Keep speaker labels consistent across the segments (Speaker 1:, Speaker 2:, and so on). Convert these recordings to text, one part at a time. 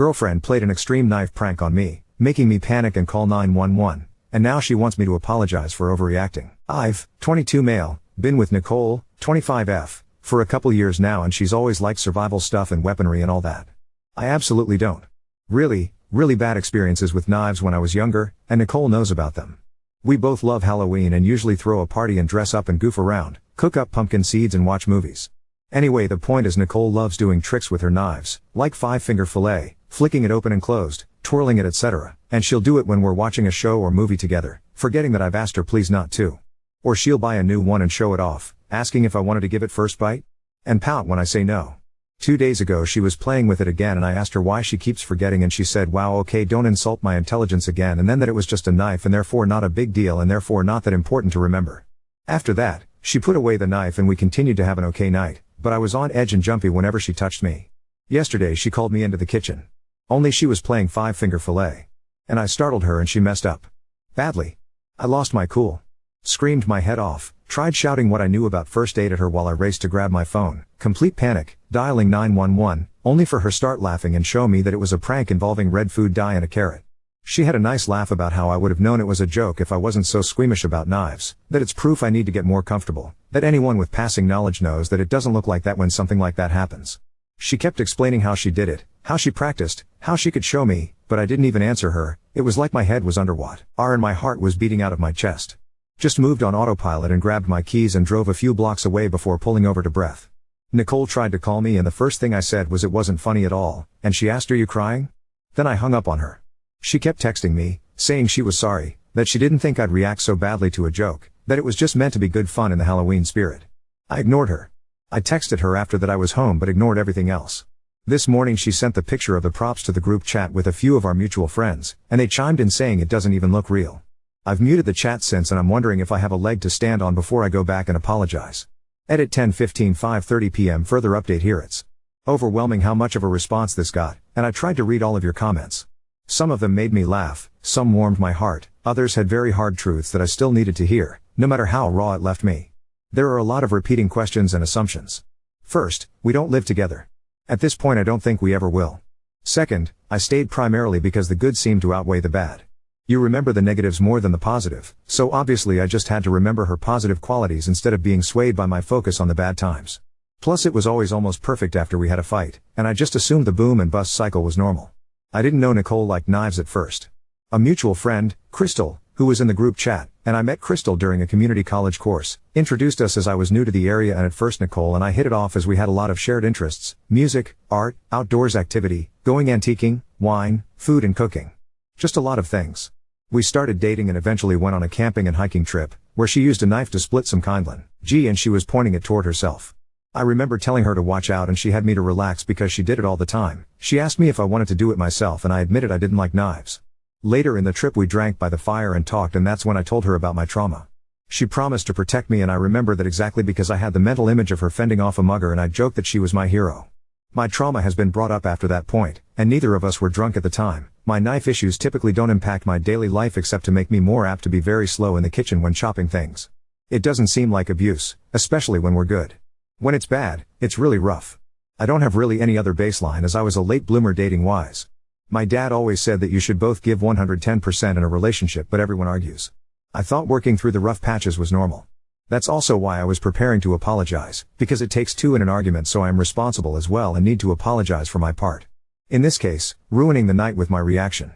Speaker 1: Girlfriend played an extreme knife prank on me, making me panic and call 911, and now she wants me to apologize for overreacting. I've, 22 male, been with Nicole, 25F, for a couple years now and she's always liked survival stuff and weaponry and all that. I absolutely don't. Really bad experiences with knives when I was younger, and Nicole knows about them. We both love Halloween and usually throw a party and dress up and goof around, cook up pumpkin seeds and watch movies. Anyway, the point is Nicole loves doing tricks with her knives, like 5-finger fillet, flicking it open and closed, twirling it etc., and she'll do it when we're watching a show or movie together, forgetting that I've asked her please not to. Or she'll buy a new one and show it off, asking if I wanted to give it first bite, and pout when I say no. 2 days ago she was playing with it again and I asked her why she keeps forgetting and she said wow okay don't insult my intelligence again and then that it was just a knife and therefore not a big deal and therefore not that important to remember. After that, she put away the knife and we continued to have an okay night, but I was on edge and jumpy whenever she touched me. Yesterday she called me into the kitchen. Only she was playing 5-finger fillet. And I startled her and she messed up. Badly. I lost my cool. Screamed my head off, tried shouting what I knew about first aid at her while I raced to grab my phone, complete panic, dialing 911, only for her start laughing and show me that it was a prank involving red food dye and a carrot. She had a nice laugh about how I would have known it was a joke if I wasn't so squeamish about knives, that it's proof I need to get more comfortable, that anyone with passing knowledge knows that it doesn't look like that when something like that happens. She kept explaining how she did it, how she practiced, how she could show me, but I didn't even answer her. It was like my head was underwater and my heart was beating out of my chest. Just moved on autopilot and grabbed my keys and drove a few blocks away before pulling over to breath. Nicole tried to call me and the first thing I said was it wasn't funny at all, and she asked are you crying? Then I hung up on her. She kept texting me, saying she was sorry, that she didn't think I'd react so badly to a joke, that it was just meant to be good fun in the Halloween spirit. I ignored her. I texted her after that I was home but ignored everything else. This morning she sent the picture of the props to the group chat with a few of our mutual friends, and they chimed in saying it doesn't even look real. I've muted the chat since and I'm wondering if I have a leg to stand on before I go back and apologize. Edit 10:15 5:30 p.m. Further update here. It's overwhelming how much of a response this got, and I tried to read all of your comments. Some of them made me laugh, some warmed my heart, others had very hard truths that I still needed to hear, no matter how raw it left me. There are a lot of repeating questions and assumptions. First, we don't live together. At this point I don't think we ever will. Second, I stayed primarily because the good seemed to outweigh the bad. You remember the negatives more than the positive, so obviously I just had to remember her positive qualities instead of being swayed by my focus on the bad times. Plus it was always almost perfect after we had a fight, and I just assumed the boom and bust cycle was normal. I didn't know Nicole liked knives at first. A mutual friend, Crystal, who was in the group chat, and I met Crystal during a community college course, introduced us as I was new to the area and at first Nicole and I hit it off as we had a lot of shared interests, music, art, outdoors activity, going antiquing, wine, food and cooking. Just a lot of things. We started dating and eventually went on a camping and hiking trip, where she used a knife to split some kindlin, and she was pointing it toward herself. I remember telling her to watch out and she had me to relax because she did it all the time. She asked me if I wanted to do it myself and I admitted I didn't like knives. Later in the trip we drank by the fire and talked and that's when I told her about my trauma. She promised to protect me and I remember that exactly because I had the mental image of her fending off a mugger and I joked that she was my hero. My trauma has been brought up after that point, and neither of us were drunk at the time. My knife issues typically don't impact my daily life except to make me more apt to be very slow in the kitchen when chopping things. It doesn't seem like abuse, especially when we're good. When it's bad, it's really rough. I don't have really any other baseline as I was a late bloomer dating wise. My dad always said that you should both give 110% in a relationship but everyone argues. I thought working through the rough patches was normal. That's also why I was preparing to apologize, because it takes two in an argument so I am responsible as well and need to apologize for my part. In this case, ruining the night with my reaction.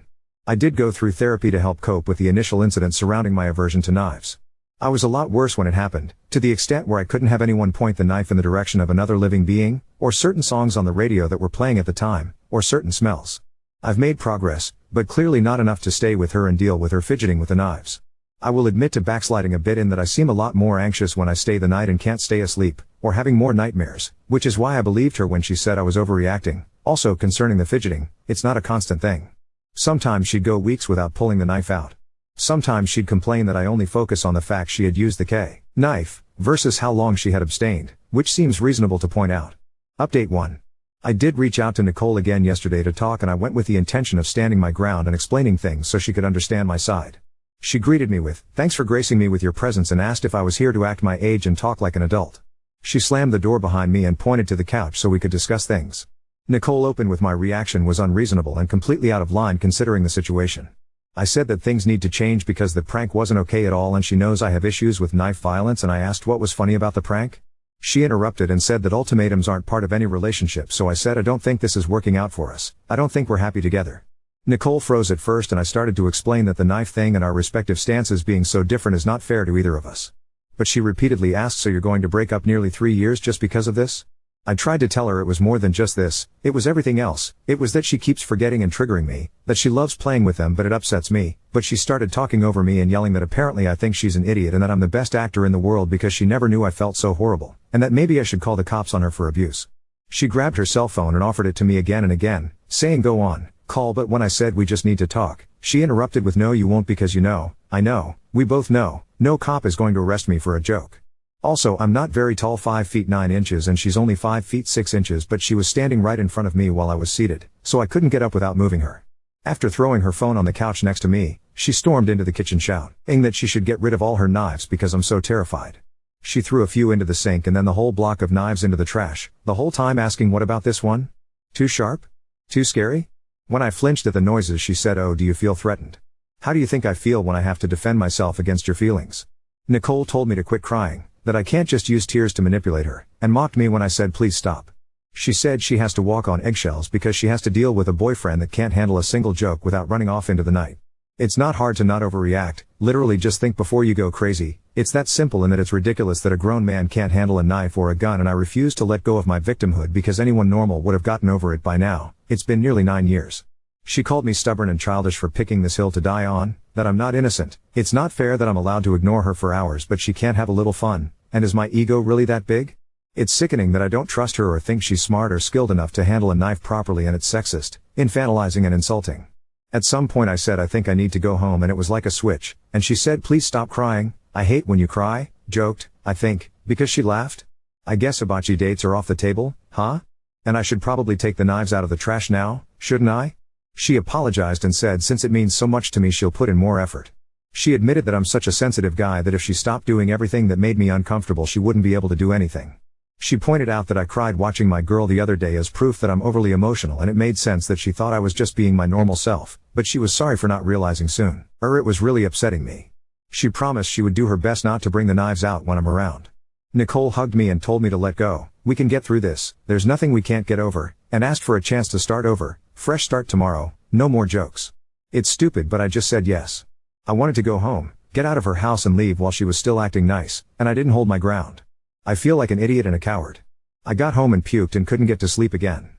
Speaker 1: I did go through therapy to help cope with the initial incident surrounding my aversion to knives. I was a lot worse when it happened, to the extent where I couldn't have anyone point the knife in the direction of another living being, or certain songs on the radio that were playing at the time, or certain smells. I've made progress, but clearly not enough to stay with her and deal with her fidgeting with the knives. I will admit to backsliding a bit in that I seem a lot more anxious when I stay the night and can't stay asleep, or having more nightmares, which is why I believed her when she said I was overreacting. Also concerning the fidgeting, it's not a constant thing. Sometimes she'd go weeks without pulling the knife out. Sometimes she'd complain that I only focus on the fact she had used the knife, versus how long she had abstained, which seems reasonable to point out. Update 1. I did reach out to Nicole again yesterday to talk and I went with the intention of standing my ground and explaining things so she could understand my side. She greeted me with, "Thanks for gracing me with your presence," and asked if I was here to act my age and talk like an adult. She slammed the door behind me and pointed to the couch so we could discuss things. Nicole opened with my reaction was unreasonable and completely out of line considering the situation. I said that things need to change because the prank wasn't okay at all and she knows I have issues with knife violence, and I asked what was funny about the prank. She interrupted and said that ultimatums aren't part of any relationship, so I said I don't think this is working out for us. I don't think we're happy together. Nicole froze at first and I started to explain that the knife thing and our respective stances being so different is not fair to either of us. But she repeatedly asked, so you're going to break up nearly 3 years just because of this? I tried to tell her it was more than just this, it was everything else. It was that she keeps forgetting and triggering me, that she loves playing with them but it upsets me, but she started talking over me and yelling that apparently I think she's an idiot and that I'm the best actor in the world because she never knew I felt so horrible, and that maybe I should call the cops on her for abuse. She grabbed her cell phone and offered it to me again and again, saying go on, call, but when I said we just need to talk, she interrupted with no you won't because you know, I know, we both know, no cop is going to arrest me for a joke. Also, I'm not very tall, 5 feet 9 inches, and she's only 5 feet 6 inches, but she was standing right in front of me while I was seated, so I couldn't get up without moving her. After throwing her phone on the couch next to me, she stormed into the kitchen shouting that she should get rid of all her knives because I'm so terrified. She threw a few into the sink and then the whole block of knives into the trash, the whole time asking what about this one? Too sharp? Too scary? When I flinched at the noises she said, oh, do you feel threatened? How do you think I feel when I have to defend myself against your feelings? Nicole told me to quit crying, that I can't just use tears to manipulate her, and mocked me when I said please stop. She said she has to walk on eggshells because she has to deal with a boyfriend that can't handle a single joke without running off into the night. It's not hard to not overreact, literally just think before you go crazy. It's that simple, and that it's ridiculous that a grown man can't handle a knife or a gun, and I refuse to let go of my victimhood because anyone normal would have gotten over it by now. It's been nearly 9 years. She called me stubborn and childish for picking this hill to die on, that I'm not innocent. It's not fair that I'm allowed to ignore her for hours but she can't have a little fun, and is my ego really that big? It's sickening that I don't trust her or think she's smart or skilled enough to handle a knife properly, and it's sexist, infantilizing and insulting. At some point I said I think I need to go home, and it was like a switch, and she said please stop crying, I hate when you cry, joked, I think, because she laughed. I guess hibachi dates are off the table, huh? And I should probably take the knives out of the trash now, shouldn't I? She apologized and said since it means so much to me she'll put in more effort. She admitted that I'm such a sensitive guy that if she stopped doing everything that made me uncomfortable she wouldn't be able to do anything. She pointed out that I cried watching my girl the other day as proof that I'm overly emotional, and it made sense that she thought I was just being my normal self, but she was sorry for not realizing soon. It was really upsetting me. She promised she would do her best not to bring the knives out when I'm around. Nicole hugged me and told me to let go. We can get through this, there's nothing we can't get over, and asked for a chance to start over, fresh start tomorrow, no more jokes. It's stupid but I just said yes. I wanted to go home, get out of her house and leave while she was still acting nice, and I didn't hold my ground. I feel like an idiot and a coward. I got home and puked and couldn't get to sleep again.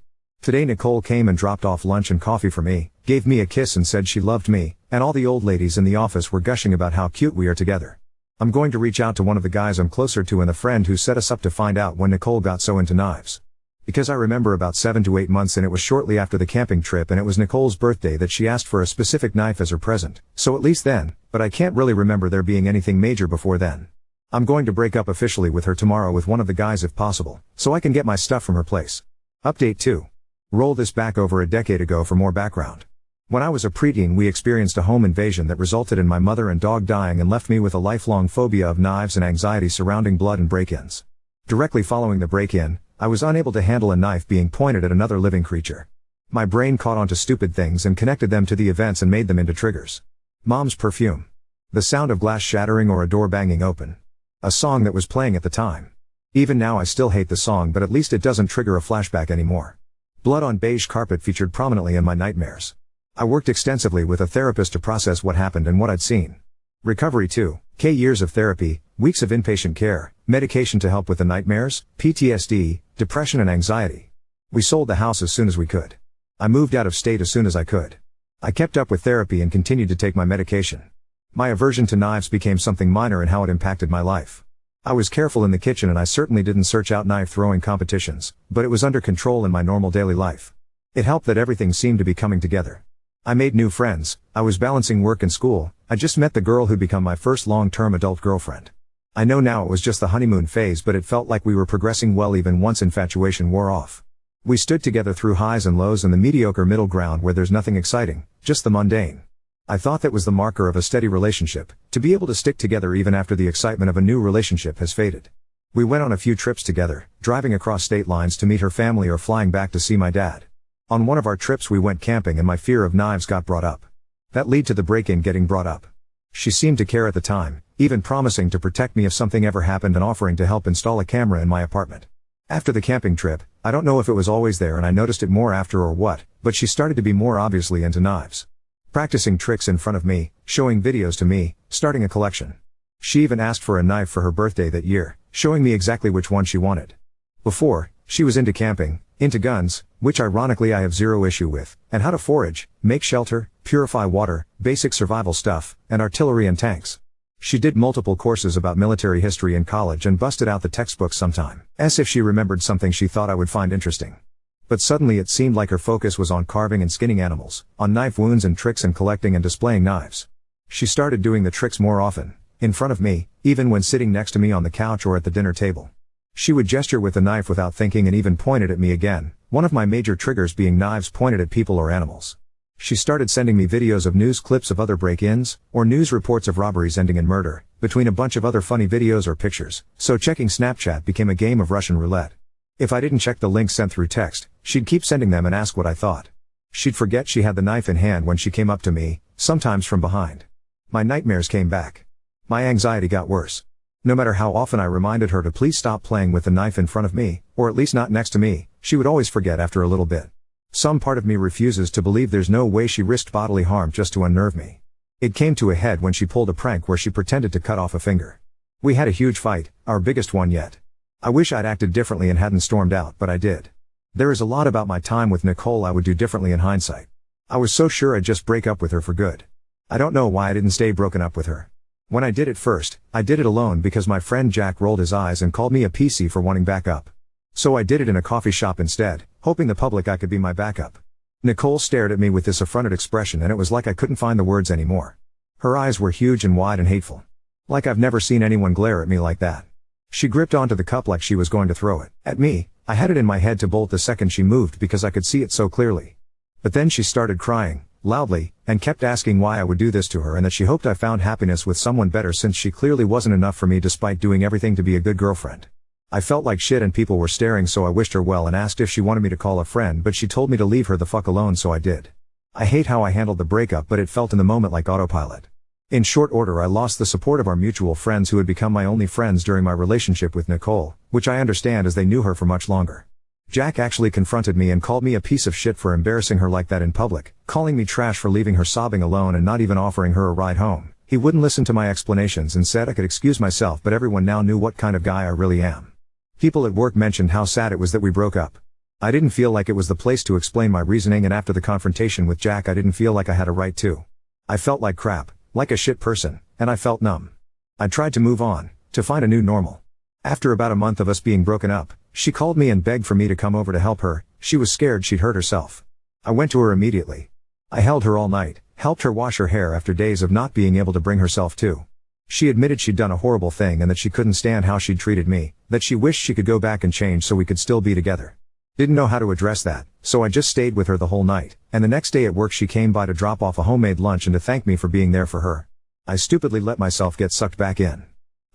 Speaker 1: Today Nicole came and dropped off lunch and coffee for me, gave me a kiss and said she loved me, and all the old ladies in the office were gushing about how cute we are together. I'm going to reach out to one of the guys I'm closer to and the friend who set us up to find out when Nicole got so into knives. Because I remember about 7 to 8 months, and it was shortly after the camping trip, and it was Nicole's birthday that she asked for a specific knife as her present, so at least then, but I can't really remember there being anything major before then. I'm going to break up officially with her tomorrow with one of the guys if possible, so I can get my stuff from her place. Update 2. Roll this back over a decade ago for more background. When I was a preteen we experienced a home invasion that resulted in my mother and dog dying and left me with a lifelong phobia of knives and anxiety surrounding blood and break-ins. Directly following the break-in, I was unable to handle a knife being pointed at another living creature. My brain caught on to stupid things and connected them to the events and made them into triggers. Mom's perfume. The sound of glass shattering or a door banging open. A song that was playing at the time. Even now I still hate the song, but at least it doesn't trigger a flashback anymore. Blood on beige carpet featured prominently in my nightmares. I worked extensively with a therapist to process what happened and what I'd seen. Recovery 2K years of therapy, weeks of inpatient care, medication to help with the nightmares, PTSD, depression and anxiety. We sold the house as soon as we could. I moved out of state as soon as I could. I kept up with therapy and continued to take my medication. My aversion to knives became something minor in how it impacted my life. I was careful in the kitchen and I certainly didn't search out knife throwing competitions, but it was under control in my normal daily life. It helped that everything seemed to be coming together. I made new friends, I was balancing work and school, I just met the girl who'd become my first long-term adult girlfriend. I know now it was just the honeymoon phase, but it felt like we were progressing well even once infatuation wore off. We stood together through highs and lows and the mediocre middle ground where there's nothing exciting, just the mundane. I thought that was the marker of a steady relationship, to be able to stick together even after the excitement of a new relationship has faded. We went on a few trips together, driving across state lines to meet her family or flying back to see my dad. On one of our trips we went camping and my fear of knives got brought up. That led to the break-in getting brought up. She seemed to care at the time, even promising to protect me if something ever happened and offering to help install a camera in my apartment. After the camping trip, I don't know if it was always there and I noticed it more after or what, but she started to be more obviously into knives. Practicing tricks in front of me, showing videos to me, starting a collection. She even asked for a knife for her birthday that year, showing me exactly which one she wanted. Before, she was into camping, into guns, which ironically I have zero issue with, and how to forage, make shelter, purify water, basic survival stuff, and artillery and tanks. She did multiple courses about military history in college and busted out the textbooks sometime, as if she remembered something she thought I would find interesting. But suddenly it seemed like her focus was on carving and skinning animals, on knife wounds and tricks and collecting and displaying knives. She started doing the tricks more often, in front of me, even when sitting next to me on the couch or at the dinner table. She would gesture with the knife without thinking and even pointed at me again, one of my major triggers being knives pointed at people or animals. She started sending me videos of news clips of other break-ins, or news reports of robberies ending in murder, between a bunch of other funny videos or pictures, so checking Snapchat became a game of Russian roulette. If I didn't check the links sent through text, she'd keep sending them and ask what I thought. She'd forget she had the knife in hand when she came up to me, sometimes from behind. My nightmares came back. My anxiety got worse. No matter how often I reminded her to please stop playing with the knife in front of me, or at least not next to me, she would always forget after a little bit. Some part of me refuses to believe there's no way she risked bodily harm just to unnerve me. It came to a head when she pulled a prank where she pretended to cut off a finger. We had a huge fight, our biggest one yet. I wish I'd acted differently and hadn't stormed out, but I did. There is a lot about my time with Nicole I would do differently in hindsight. I was so sure I'd just break up with her for good. I don't know why I didn't stay broken up with her. When I did it first, I did it alone because my friend Jack rolled his eyes and called me a PC for wanting backup. So I did it in a coffee shop instead, hoping the public I could be my backup. Nicole stared at me with this affronted expression and it was like I couldn't find the words anymore. Her eyes were huge and wide and hateful. Like I've never seen anyone glare at me like that. She gripped onto the cup like she was going to throw it at me. I had it in my head to bolt the second she moved because I could see it so clearly. But then she started crying, loudly, and kept asking why I would do this to her and that she hoped I found happiness with someone better since she clearly wasn't enough for me despite doing everything to be a good girlfriend. I felt like shit and people were staring so I wished her well and asked if she wanted me to call a friend but she told me to leave her the fuck alone so I did. I hate how I handled the breakup but it felt in the moment like autopilot. In short order I lost the support of our mutual friends who had become my only friends during my relationship with Nicole, which I understand as they knew her for much longer. Jack actually confronted me and called me a piece of shit for embarrassing her like that in public, calling me trash for leaving her sobbing alone and not even offering her a ride home. He wouldn't listen to my explanations and said I could excuse myself but everyone now knew what kind of guy I really am. People at work mentioned how sad it was that we broke up. I didn't feel like it was the place to explain my reasoning and after the confrontation with Jack I didn't feel like I had a right to. I felt like crap, like a shit person, and I felt numb. I tried to move on, to find a new normal. After about a month of us being broken up, she called me and begged for me to come over to help her. She was scared she'd hurt herself. I went to her immediately. I held her all night, helped her wash her hair after days of not being able to bring herself to. She admitted she'd done a horrible thing and that she couldn't stand how she'd treated me, that she wished she could go back and change so we could still be together. Didn't know how to address that, so I just stayed with her the whole night, and the next day at work she came by to drop off a homemade lunch and to thank me for being there for her. I stupidly let myself get sucked back in.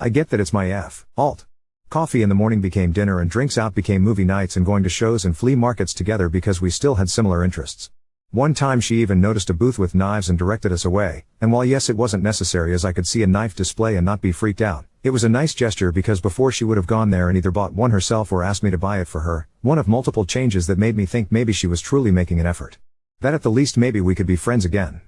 Speaker 1: I get that it's my alt. Coffee in the morning became dinner and drinks out became movie nights and going to shows and flea markets together because we still had similar interests. One time she even noticed a booth with knives and directed us away, and while yes it wasn't necessary as I could see a knife display and not be freaked out, it was a nice gesture because before she would have gone there and either bought one herself or asked me to buy it for her, one of multiple changes that made me think maybe she was truly making an effort. That at the least maybe we could be friends again.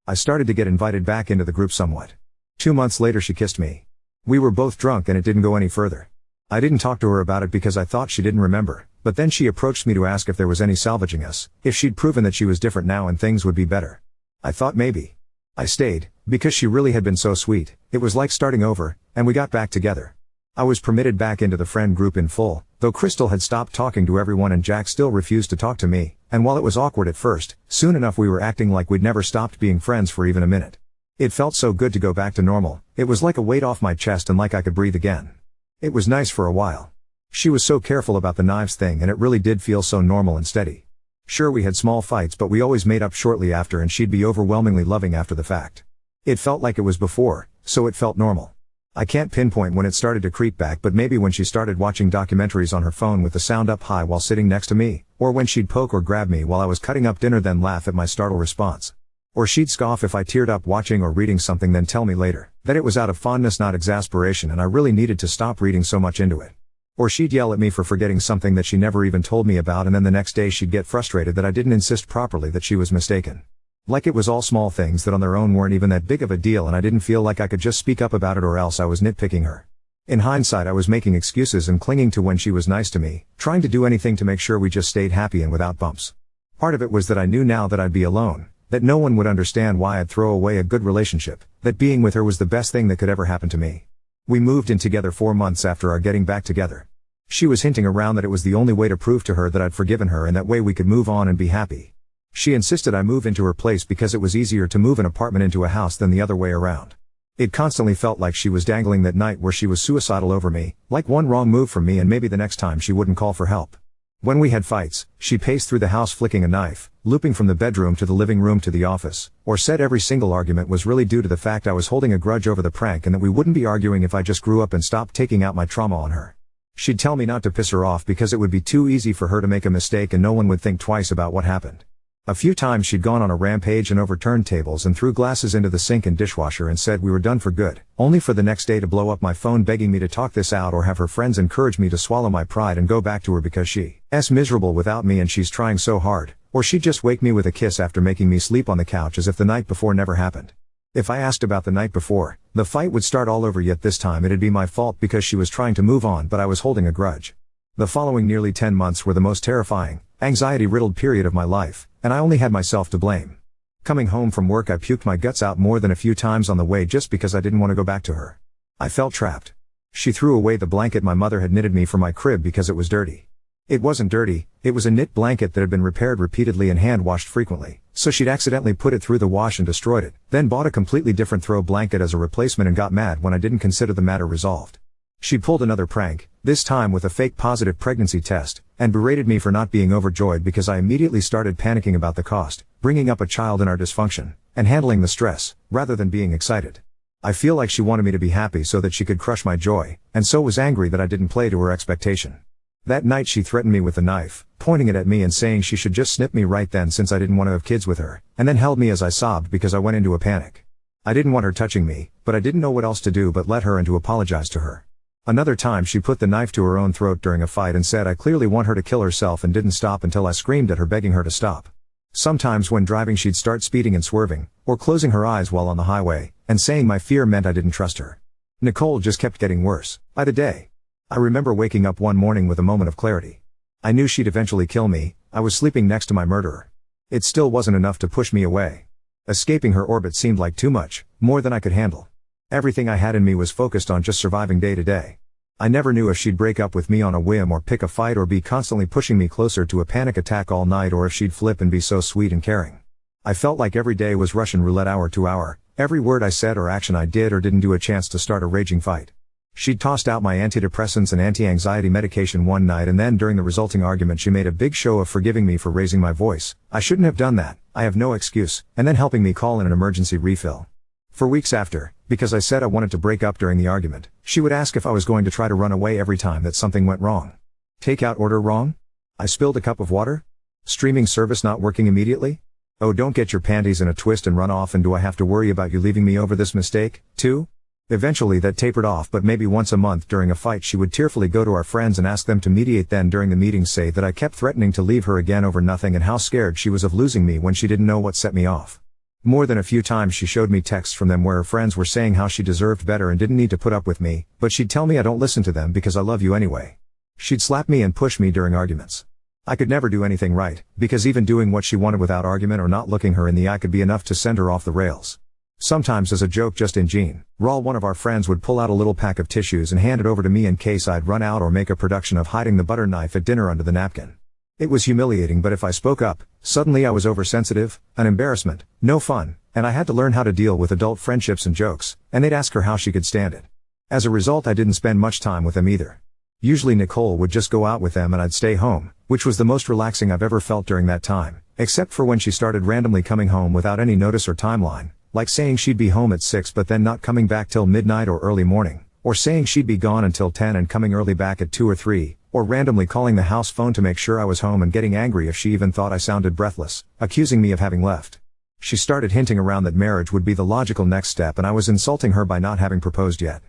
Speaker 1: I started to get invited back into the group somewhat. 2 months later she kissed me. We were both drunk and it didn't go any further. I didn't talk to her about it because I thought she didn't remember, but then she approached me to ask if there was any salvaging us, if she'd proven that she was different now and things would be better. I thought maybe. I stayed, because she really had been so sweet, it was like starting over, and we got back together. I was permitted back into the friend group in full, though Crystal had stopped talking to everyone and Jack still refused to talk to me, and while it was awkward at first, soon enough we were acting like we'd never stopped being friends for even a minute. It felt so good to go back to normal, it was like a weight off my chest and like I could breathe again. It was nice for a while. She was so careful about the knives thing and it really did feel so normal and steady. Sure we had small fights but we always made up shortly after and she'd be overwhelmingly loving after the fact. It felt like it was before, so it felt normal. I can't pinpoint when it started to creep back, but maybe when she started watching documentaries on her phone with the sound up high while sitting next to me, or when she'd poke or grab me while I was cutting up dinner then laugh at my startled response. Or she'd scoff if I teared up watching or reading something then tell me later that it was out of fondness not exasperation and I really needed to stop reading so much into it. Or she'd yell at me for forgetting something that she never even told me about, and then the next day she'd get frustrated that I didn't insist properly that she was mistaken. Like it was all small things that on their own weren't even that big of a deal and I didn't feel like I could just speak up about it or else I was nitpicking her. In hindsight I was making excuses and clinging to when she was nice to me, trying to do anything to make sure we just stayed happy and without bumps. Part of it was that I knew now that I'd be alone, that no one would understand why I'd throw away a good relationship, that being with her was the best thing that could ever happen to me. We moved in together 4 months after our getting back together. She was hinting around that it was the only way to prove to her that I'd forgiven her and that way we could move on and be happy. She insisted I move into her place because it was easier to move an apartment into a house than the other way around. It constantly felt like she was dangling that night where she was suicidal over me, like one wrong move from me and maybe the next time she wouldn't call for help. When we had fights, she paced through the house flicking a knife, looping from the bedroom to the living room to the office, or said every single argument was really due to the fact I was holding a grudge over the prank and that we wouldn't be arguing if I just grew up and stopped taking out my trauma on her. She'd tell me not to piss her off because it would be too easy for her to make a mistake and no one would think twice about what happened. A few times she'd gone on a rampage and overturned tables and threw glasses into the sink and dishwasher and said we were done for good, only for the next day to blow up my phone begging me to talk this out or have her friends encourage me to swallow my pride and go back to her because she's miserable without me and she's trying so hard, or she'd just wake me with a kiss after making me sleep on the couch as if the night before never happened. If I asked about the night before, the fight would start all over, yet this time it'd be my fault because she was trying to move on but I was holding a grudge. The following nearly 10 months were the most terrifying, anxiety-riddled period of my life, and I only had myself to blame. Coming home from work I puked my guts out more than a few times on the way just because I didn't want to go back to her. I felt trapped. She threw away the blanket my mother had knitted me for my crib because it was dirty. It wasn't dirty, it was a knit blanket that had been repaired repeatedly and hand-washed frequently, so she'd accidentally put it through the wash and destroyed it, then bought a completely different throw blanket as a replacement and got mad when I didn't consider the matter resolved. She pulled another prank, this time with a fake positive pregnancy test, and berated me for not being overjoyed because I immediately started panicking about the cost, bringing up a child in our dysfunction, and handling the stress, rather than being excited. I feel like she wanted me to be happy so that she could crush my joy, and so was angry that I didn't play to her expectation. That night she threatened me with a knife, pointing it at me and saying she should just snip me right then since I didn't want to have kids with her, and then held me as I sobbed because I went into a panic. I didn't want her touching me, but I didn't know what else to do but let her and to apologize to her. Another time she put the knife to her own throat during a fight and said I clearly want her to kill herself and didn't stop until I screamed at her begging her to stop. Sometimes when driving she'd start speeding and swerving, or closing her eyes while on the highway, and saying my fear meant I didn't trust her. Nicole just kept getting worse by the day. I remember waking up one morning with a moment of clarity. I knew she'd eventually kill me, I was sleeping next to my murderer. It still wasn't enough to push me away. Escaping her orbit seemed like too much, more than I could handle. Everything I had in me was focused on just surviving day to day. I never knew if she'd break up with me on a whim or pick a fight or be constantly pushing me closer to a panic attack all night or if she'd flip and be so sweet and caring. I felt like every day was Russian roulette hour to hour, every word I said or action I did or didn't do a chance to start a raging fight. She'd tossed out my antidepressants and anti-anxiety medication one night and then during the resulting argument she made a big show of forgiving me for raising my voice. I shouldn't have done that, I have no excuse, and then helping me call in an emergency refill. For weeks after, because I said I wanted to break up during the argument, she would ask if I was going to try to run away every time that something went wrong. Takeout order wrong? I spilled a cup of water? Streaming service not working immediately? Oh, don't get your panties in a twist and run off, and do I have to worry about you leaving me over this mistake, too? Eventually that tapered off, but maybe once a month during a fight she would tearfully go to our friends and ask them to mediate, then during the meetings say that I kept threatening to leave her again over nothing and how scared she was of losing me when she didn't know what set me off. More than a few times she showed me texts from them where her friends were saying how she deserved better and didn't need to put up with me, but she'd tell me I don't listen to them because I love you anyway. She'd slap me and push me during arguments. I could never do anything right, because even doing what she wanted without argument or not looking her in the eye could be enough to send her off the rails. Sometimes as a joke just in Gene, Raul, one of our friends, would pull out a little pack of tissues and hand it over to me in case I'd run out or make a production of hiding the butter knife at dinner under the napkin. It was humiliating, but if I spoke up, suddenly I was oversensitive, an embarrassment, no fun, and I had to learn how to deal with adult friendships and jokes, and they'd ask her how she could stand it. As a result I didn't spend much time with them either. Usually Nicole would just go out with them and I'd stay home, which was the most relaxing I've ever felt during that time, except for when she started randomly coming home without any notice or timeline, like saying she'd be home at 6 but then not coming back till midnight or early morning, Or saying she'd be gone until 10 and coming early back at 2 or 3, or randomly calling the house phone to make sure I was home and getting angry if she even thought I sounded breathless, accusing me of having left. She started hinting around that marriage would be the logical next step and I was insulting her by not having proposed yet.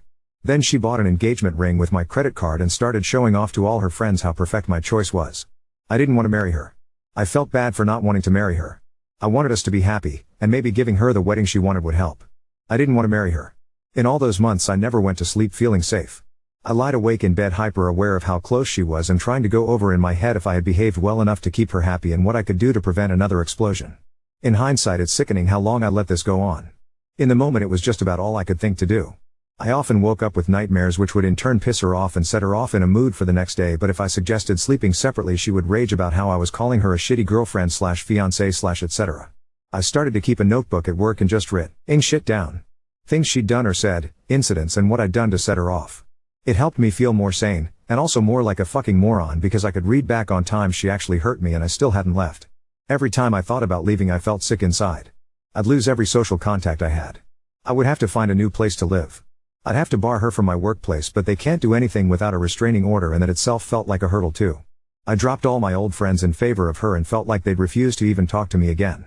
Speaker 1: Then she bought an engagement ring with my credit card and started showing off to all her friends how perfect my choice was. I didn't want to marry her. I felt bad for not wanting to marry her. I wanted us to be happy, and maybe giving her the wedding she wanted would help. I didn't want to marry her. In all those months I never went to sleep feeling safe. I lied awake in bed hyper aware of how close she was and trying to go over in my head if I had behaved well enough to keep her happy and what I could do to prevent another explosion. In hindsight it's sickening how long I let this go on. In the moment it was just about all I could think to do. I often woke up with nightmares which would in turn piss her off and set her off in a mood for the next day, but if I suggested sleeping separately she would rage about how I was calling her a shitty girlfriend / fiancé / etc. I started to keep a notebook at work and just write shit down. Things she'd done or said, incidents and what I'd done to set her off. It helped me feel more sane, and also more like a fucking moron because I could read back on times she actually hurt me and I still hadn't left. Every time I thought about leaving I felt sick inside. I'd lose every social contact I had. I would have to find a new place to live. I'd have to bar her from my workplace, but they can't do anything without a restraining order, and that itself felt like a hurdle too. I dropped all my old friends in favor of her and felt like they'd refuse to even talk to me again.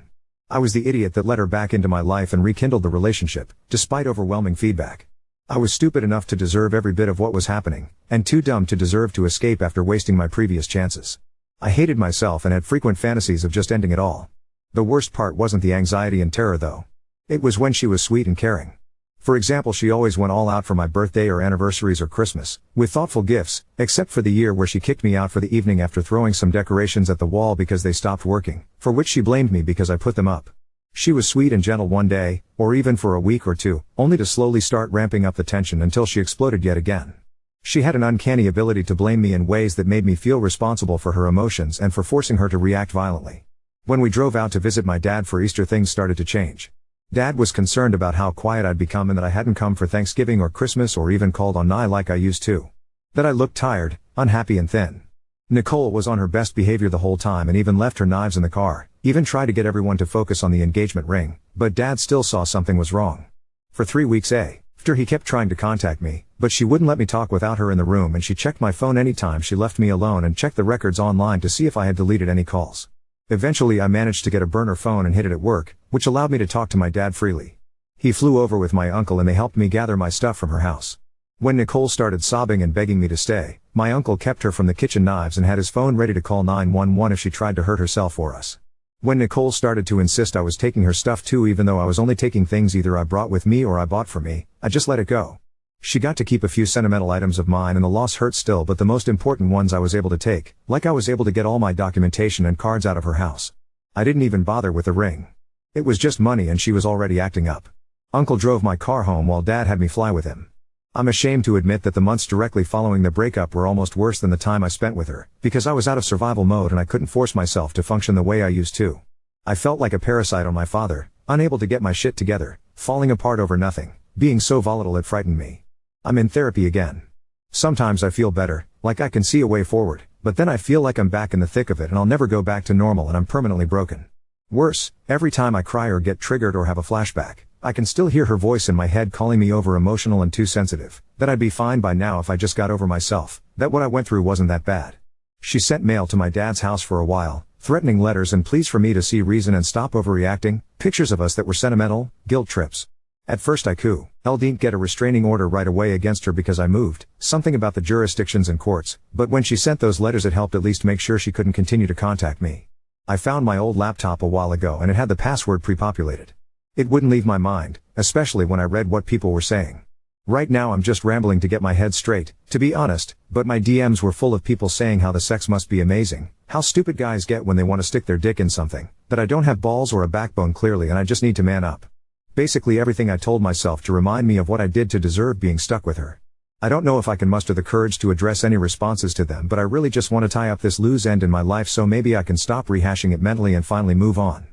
Speaker 1: I was the idiot that let her back into my life and rekindled the relationship, despite overwhelming feedback. I was stupid enough to deserve every bit of what was happening, and too dumb to deserve to escape after wasting my previous chances. I hated myself and had frequent fantasies of just ending it all. The worst part wasn't the anxiety and terror though. It was when she was sweet and caring. For example, she always went all out for my birthday or anniversaries or Christmas, with thoughtful gifts, except for the year where she kicked me out for the evening after throwing some decorations at the wall because they stopped working, for which she blamed me because I put them up. She was sweet and gentle one day, or even for a week or two, only to slowly start ramping up the tension until she exploded yet again. She had an uncanny ability to blame me in ways that made me feel responsible for her emotions and for forcing her to react violently. When we drove out to visit my dad for Easter, things started to change. Dad was concerned about how quiet I'd become and that I hadn't come for Thanksgiving or Christmas or even called on Nye like I used to. That I looked tired, unhappy and thin. Nicole was on her best behavior the whole time and even left her knives in the car, even tried to get everyone to focus on the engagement ring, but Dad still saw something was wrong. For 3 weeks after he kept trying to contact me, but she wouldn't let me talk without her in the room, and she checked my phone anytime she left me alone and checked the records online to see if I had deleted any calls. Eventually I managed to get a burner phone and hid it at work, which allowed me to talk to my dad freely. He flew over with my uncle and they helped me gather my stuff from her house. When Nicole started sobbing and begging me to stay, my uncle kept her from the kitchen knives and had his phone ready to call 911 if she tried to hurt herself or us. When Nicole started to insist I was taking her stuff too, even though I was only taking things either I brought with me or I bought for me, I just let it go. She got to keep a few sentimental items of mine and the loss hurt still, but the most important ones I was able to take, like I was able to get all my documentation and cards out of her house. I didn't even bother with the ring. It was just money and she was already acting up. Uncle drove my car home while Dad had me fly with him. I'm ashamed to admit that the months directly following the breakup were almost worse than the time I spent with her, because I was out of survival mode and I couldn't force myself to function the way I used to. I felt like a parasite on my father, unable to get my shit together, falling apart over nothing, being so volatile it frightened me. I'm in therapy again. Sometimes I feel better, like I can see a way forward, but then I feel like I'm back in the thick of it and I'll never go back to normal and I'm permanently broken. Worse, every time I cry or get triggered or have a flashback, I can still hear her voice in my head calling me over emotional and too sensitive, that I'd be fine by now if I just got over myself, that what I went through wasn't that bad. She sent mail to my dad's house for a while, threatening letters and pleas for me to see reason and stop overreacting, pictures of us that were sentimental, guilt trips. At first I didn't get a restraining order right away against her because I moved, something about the jurisdictions and courts, but when she sent those letters it helped at least make sure she couldn't continue to contact me. I found my old laptop a while ago and it had the password pre-populated. It wouldn't leave my mind, especially when I read what people were saying. Right now I'm just rambling to get my head straight, to be honest, but my DMs were full of people saying how the sex must be amazing, how stupid guys get when they want to stick their dick in something, that I don't have balls or a backbone clearly and I just need to man up. Basically everything I told myself to remind me of what I did to deserve being stuck with her. I don't know if I can muster the courage to address any responses to them, but I really just want to tie up this loose end in my life so maybe I can stop rehashing it mentally and finally move on.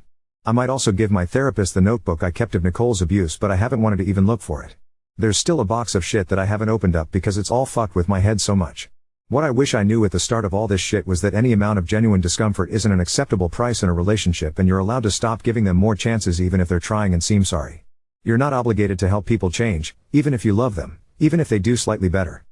Speaker 1: I might also give my therapist the notebook I kept of Nicole's abuse, but I haven't wanted to even look for it. There's still a box of shit that I haven't opened up because it's all fucked with my head so much. What I wish I knew at the start of all this shit was that any amount of genuine discomfort isn't an acceptable price in a relationship and you're allowed to stop giving them more chances even if they're trying and seem sorry. You're not obligated to help people change, even if you love them, Even if they do slightly better.